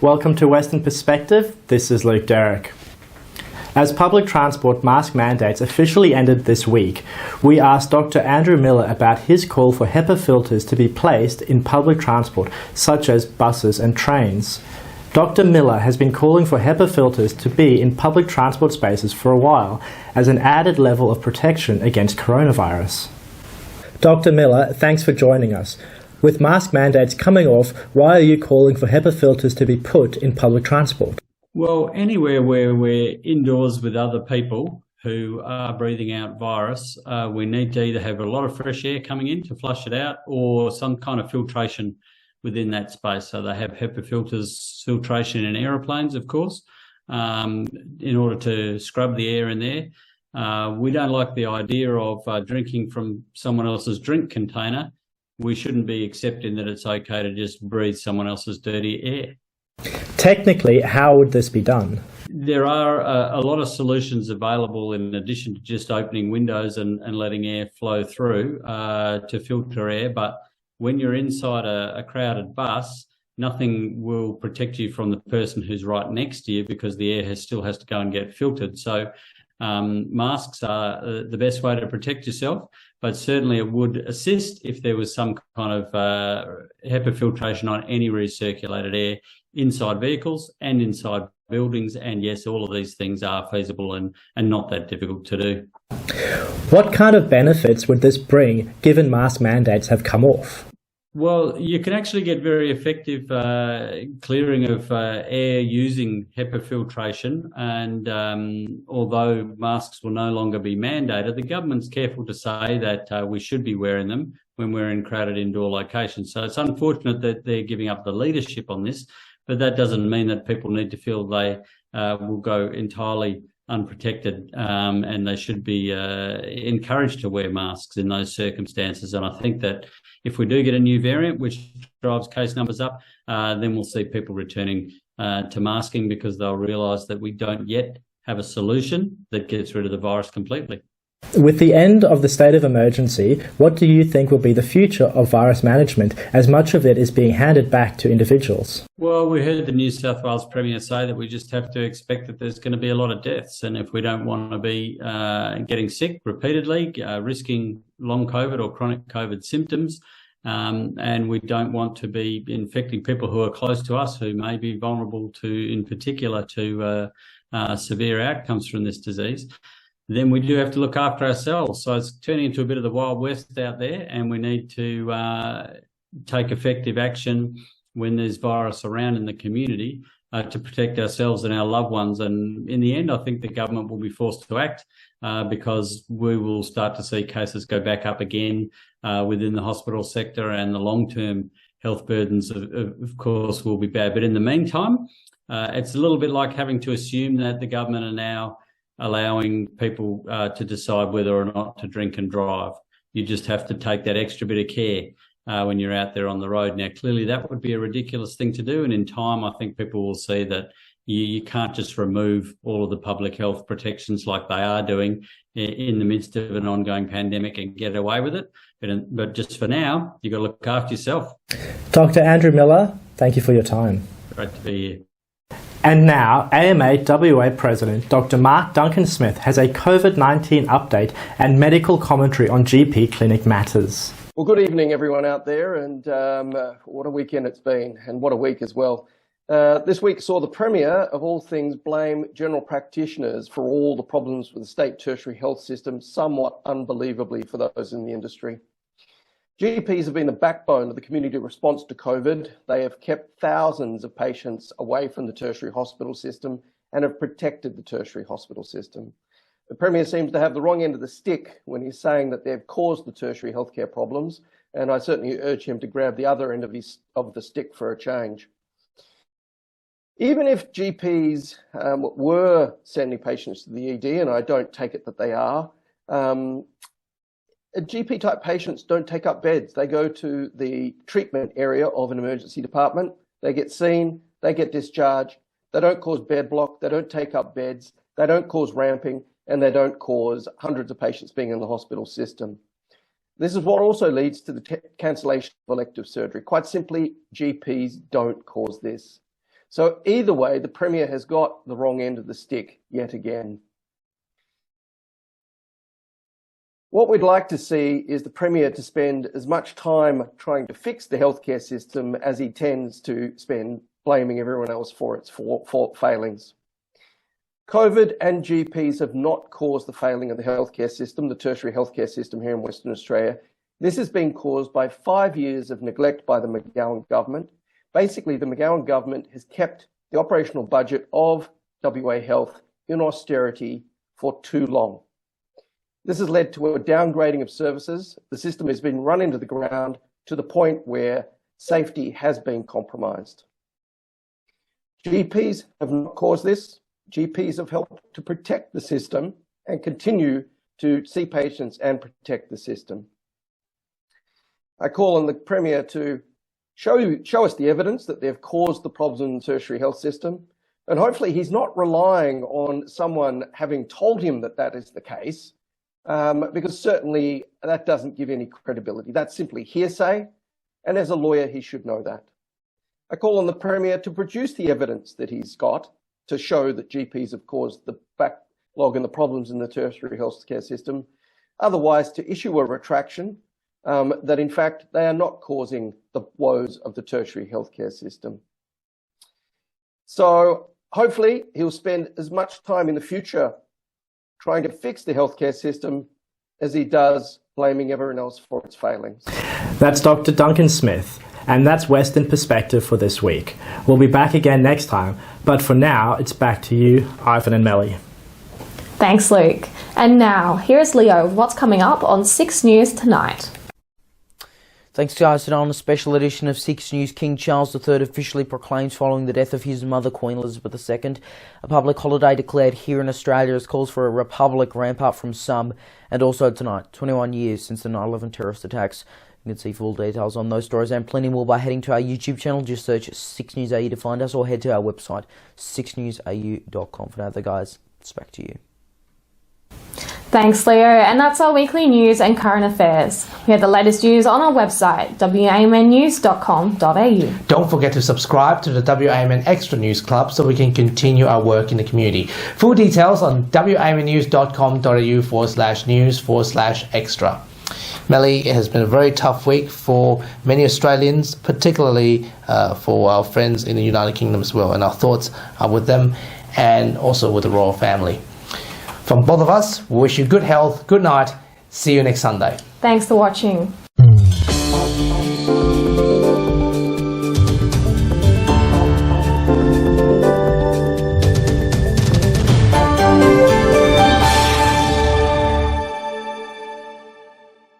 Welcome to Western Perspective. This is Luke Derrick. As public transport mask mandates officially ended this week, we asked Dr. Andrew Miller about his call for HEPA filters to be placed in public transport, such as buses and trains. Dr. Miller has been calling for HEPA filters to be in public transport spaces for a while as an added level of protection against coronavirus. Dr. Miller, thanks for joining us. With mask mandates coming off, why are you calling for HEPA filters to be put in public transport? Well, anywhere where we're indoors with other people who are breathing out virus, we need to either have a lot of fresh air coming in to flush it out or some kind of filtration within that space. So they have HEPA filters, filtration in aeroplanes, of course, in order to scrub the air in there. We don't like the idea of drinking from someone else's drink container. We shouldn't be accepting that it's okay to just breathe someone else's dirty air. Technically, how would this be done? There are a lot of solutions available in addition to just opening windows and letting air flow through to filter air. But when you're inside a crowded bus, nothing will protect you from the person who's right next to you because the air still has to go and get filtered. So masks are the best way to protect yourself, but certainly it would assist if there was some kind of HEPA filtration on any recirculated air inside vehicles and inside buildings. And yes, all of these things are feasible and not that difficult to do. What kind of benefits would this bring given mask mandates have come off? Well, you can actually get very effective clearing of air using HEPA filtration. And although masks will no longer be mandated, the government's careful to say that we should be wearing them when we're in crowded indoor locations. So it's unfortunate that they're giving up the leadership on this, but that doesn't mean that people need to feel they will go entirely unprotected, and they should be encouraged to wear masks in those circumstances. And I think that if we do get a new variant which drives case numbers up, then we'll see people returning to masking because they'll realise that we don't yet have a solution that gets rid of the virus completely. With the end of the state of emergency, what do you think will be the future of virus management as much of it is being handed back to individuals? Well, we heard the New South Wales Premier say that we just have to expect that there's going to be a lot of deaths. And if we don't want to be getting sick repeatedly, risking long COVID or chronic COVID symptoms, and we don't want to be infecting people who are close to us who may be vulnerable to, in particular, to severe outcomes from this disease, then we do have to look after ourselves. So it's turning into a bit of the Wild West out there, and we need to take effective action when there's virus around in the community to protect ourselves and our loved ones. And in the end, I think the government will be forced to act because we will start to see cases go back up again within the hospital sector, and the long-term health burdens, of course, will be bad. But in the meantime, it's a little bit like having to assume that the government are now allowing people to decide whether or not to drink and drive. You just have to take that extra bit of care when you're out there on the road. Now, clearly that would be a ridiculous thing to do. And in time, I think people will see that you can't just remove all of the public health protections like they are doing in the midst of an ongoing pandemic and get away with it. But just for now, you've got to look after yourself. Dr. Andrew Miller, thank you for your time. Great to be here. And now, AMA WA President Dr. Mark Duncan-Smith has a COVID-19 update and medical commentary on GP clinic matters. Well, good evening, everyone out there, and what a weekend it's been, and what a week as well. This week saw the Premier, of all things, blame general practitioners for all the problems with the state tertiary health system, somewhat unbelievably for those in the industry. GPs have been the backbone of the community response to COVID. They have kept thousands of patients away from the tertiary hospital system and have protected the tertiary hospital system. The Premier seems to have the wrong end of the stick when he's saying that they've caused the tertiary healthcare problems, and I certainly urge him to grab the other end of the stick for a change. Even if GPs were sending patients to the ED, and I don't take it that they are, GP-type patients don't take up beds. They go to the treatment area of an emergency department. They get seen, they get discharged. They don't cause bed block, they don't take up beds, they don't cause ramping, and they don't cause hundreds of patients being in the hospital system. This is what also leads to the cancellation of elective surgery. Quite simply, GPs don't cause this. So either way, the Premier has got the wrong end of the stick yet again. What we'd like to see is the Premier to spend as much time trying to fix the healthcare system as he tends to spend blaming everyone else for its failings. COVID and GPs have not caused the failing of the healthcare system, the tertiary healthcare system here in Western Australia. This has been caused by 5 years of neglect by the McGowan government. Basically, the McGowan government has kept the operational budget of WA Health in austerity for too long. This has led to a downgrading of services. The system has been run into the ground to the point where safety has been compromised. GPs have not caused this. GPs have helped to protect the system and continue to see patients and protect the system. I call on the Premier to show us the evidence that they've caused the problems in the tertiary health system, and hopefully he's not relying on someone having told him that that is the case, because certainly that doesn't give any credibility. That's simply hearsay, and as a lawyer he should know that. I call on the Premier to produce the evidence that he's got to show that GPs have caused the backlog and the problems in the tertiary healthcare system. Otherwise, to issue a retraction that in fact they are not causing the woes of the tertiary healthcare system. So hopefully he'll spend as much time in the future trying to fix the healthcare system as he does blaming everyone else for its failings. That's Dr. Duncan Smith, and that's Western Perspective for this week. We'll be back again next time, but for now, it's back to you, Ivan and Melly. Thanks, Luke. And now, here's Leo with what's coming up on 6 News tonight. Thanks, guys. Tonight on a special edition of 6 News, King Charles III officially proclaims following the death of his mother, Queen Elizabeth II, a public holiday declared here in Australia as calls for a republic ramp up from some. And also tonight, 21 years since the 9/11 terrorist attacks. You can see full details on those stories and plenty more by heading to our YouTube channel. Just search 6 News AU to find us, or head to our website, 6newsau.com. For now, though, guys, it's back to you. Thanks, Leo, and that's our weekly news and current affairs. We have the latest news on our website, wamnnews.com.au. Don't forget to subscribe to the WAMN Extra News Club so we can continue our work in the community. Full details on wamnnews.com.au/news/extra. Melly, it has been a very tough week for many Australians, particularly for our friends in the United Kingdom as well, and our thoughts are with them and also with the royal family. From both of us, we wish you good health, good night, see you next Sunday. Thanks for watching.